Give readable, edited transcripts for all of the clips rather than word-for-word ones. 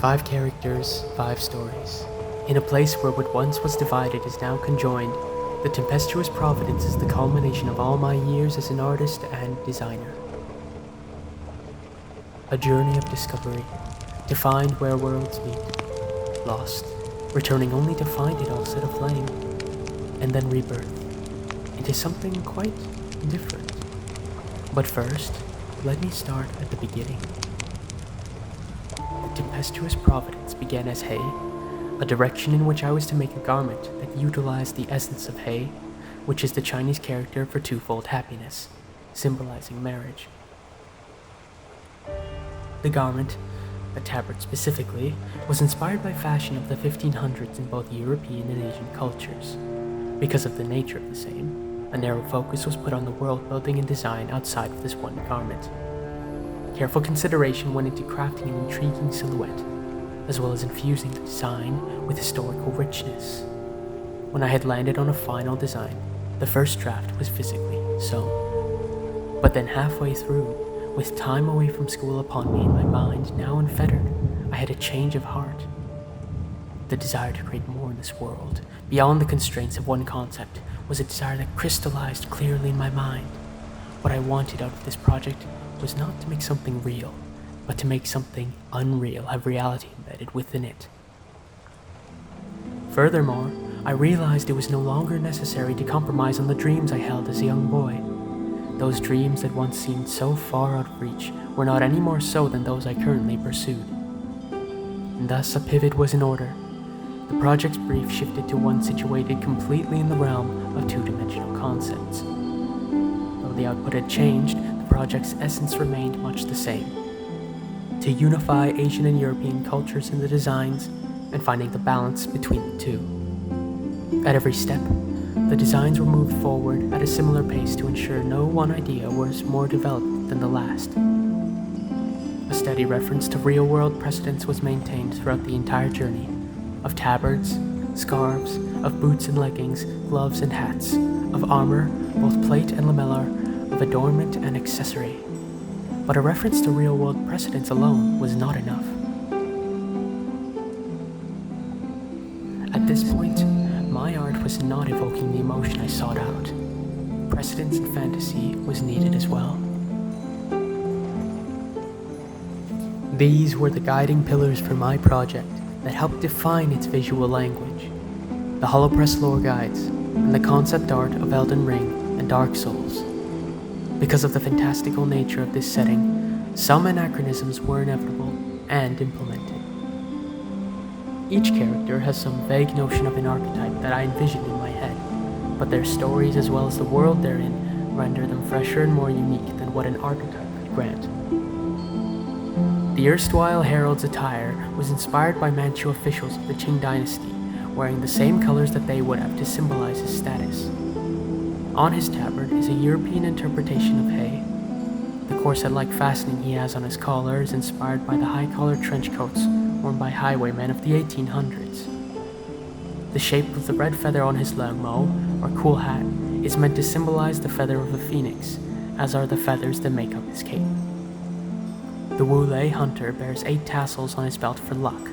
5 characters, 5 stories. In a place where what once was divided is now conjoined, the Tempestuous Providence is the culmination of all my years as an artist and designer. A journey of discovery, to find where worlds meet, lost, returning only to find it all set aflame, and then rebirth into something quite different. But first, let me start at the beginning. The Tempestuous Providence began as hay, a direction in which I was to make a garment that utilized the essence of hay, which is the Chinese character for twofold happiness, symbolizing marriage. The garment, a tabard specifically, was inspired by fashion of the 1500s in both European and Asian cultures. Because of the nature of the same, a narrow focus was put on the world building and design outside of this one garment. Careful consideration went into crafting an intriguing silhouette, as well as infusing the design with historical richness. When I had landed on a final design, the first draft was physically sewn. But then halfway through, with time away from school upon me and my mind now unfettered, I had a change of heart. The desire to create more in this world, beyond the constraints of one concept, was a desire that crystallized clearly in my mind. What I wanted out of this project was not to make something real, but to make something unreal have reality embedded within it. Furthermore, I realized it was no longer necessary to compromise on the dreams I held as a young boy. Those dreams that once seemed so far out of reach were not any more so than those I currently pursued. And thus a pivot was in order. The project's brief shifted to one situated completely in the realm of two-dimensional concepts. Though the output had changed, the project's essence remained much the same: to unify Asian and European cultures in the designs and finding the balance between the two. At every step, the designs were moved forward at a similar pace to ensure no one idea was more developed than the last. A steady reference to real-world precedents was maintained throughout the entire journey, of tabards, scarves, of boots and leggings, gloves and hats, of armor, both plate and lamellar, of adornment and accessory. But a reference to real-world precedents alone was not enough. At this point, my art was not evoking the emotion I sought out. Precedence and fantasy was needed as well. These were the guiding pillars for my project that helped define its visual language: the holopress lore guides and the concept art of Elden Ring and Dark Souls. Because of the fantastical nature of this setting, some anachronisms were inevitable and implemented. Each character has some vague notion of an archetype that I envisioned in my head, but their stories as well as the world they're in render them fresher and more unique than what an archetype could grant. The erstwhile herald's attire was inspired by Manchu officials of the Qing dynasty, wearing the same colors that they would have to symbolize his status. On his tabard is a European interpretation of hay. The corset-like fastening he has on his collar is inspired by the high-collared trench coats worn by highwaymen of the 1800s. The shape of the red feather on his langmo, or cool hat, is meant to symbolize the feather of a phoenix, as are the feathers that make up his cape. The Wulei hunter bears 8 tassels on his belt for luck,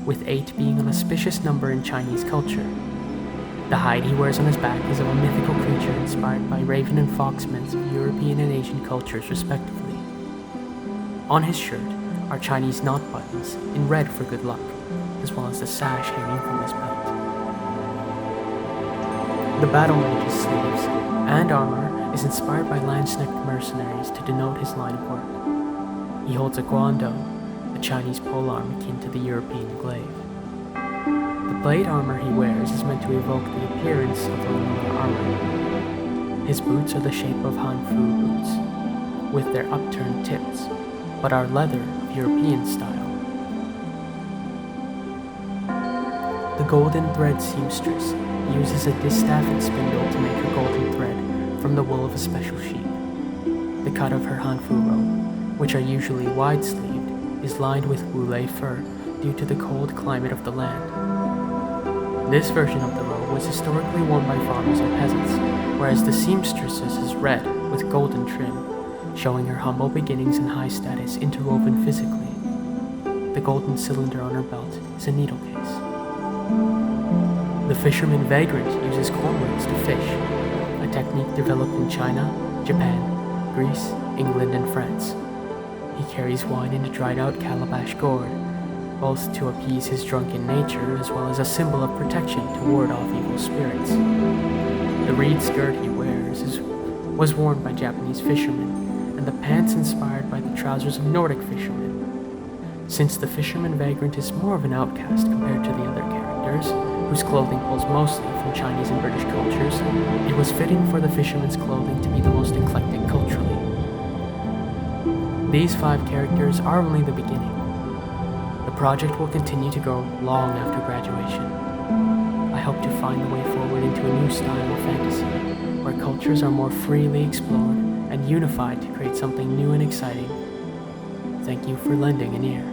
with 8 being an auspicious number in Chinese culture. The hide he wears on his back is of a mythical creature inspired by raven and fox myths of European and Asian cultures respectively. On his shirt are Chinese knot buttons in red for good luck, as well as the sash hanging from his belt. The battle mage's sleeves and armor is inspired by lance-necked mercenaries to denote his line of work. He holds a guando, a Chinese polearm akin to the European glaive. The blade armor he wears is meant to evoke the appearance of the lunar armor. His boots are the shape of Hanfu boots, with their upturned tips, but are leather of European style. The golden thread seamstress uses a distaff and spindle to make her golden thread from the wool of a special sheep. The cut of her Hanfu robe, which are usually wide-sleeved, is lined with Wulei fur due to the cold climate of the land. This version of the robe was historically worn by farmers or peasants, whereas the seamstress's is red with golden trim, showing her humble beginnings and high status interwoven physically. The golden cylinder on her belt is a needle case. The fisherman vagrant uses cormorants to fish, a technique developed in China, Japan, Greece, England, and France. He carries wine in a dried-out calabash gourd, both to appease his drunken nature as well as a symbol of protection to ward off evil spirits. The reed skirt he wears was worn by Japanese fishermen, and the pants inspired by the trousers of Nordic fishermen. Since the fisherman vagrant is more of an outcast compared to the other characters, whose clothing pulls mostly from Chinese and British cultures, it was fitting for the fisherman's clothing to be the most eclectic culturally. These 5 characters are only the beginning. The project will continue to grow long after graduation. I hope to find the way forward into a new style of fantasy, where cultures are more freely explored and unified to create something new and exciting. Thank you for lending an ear.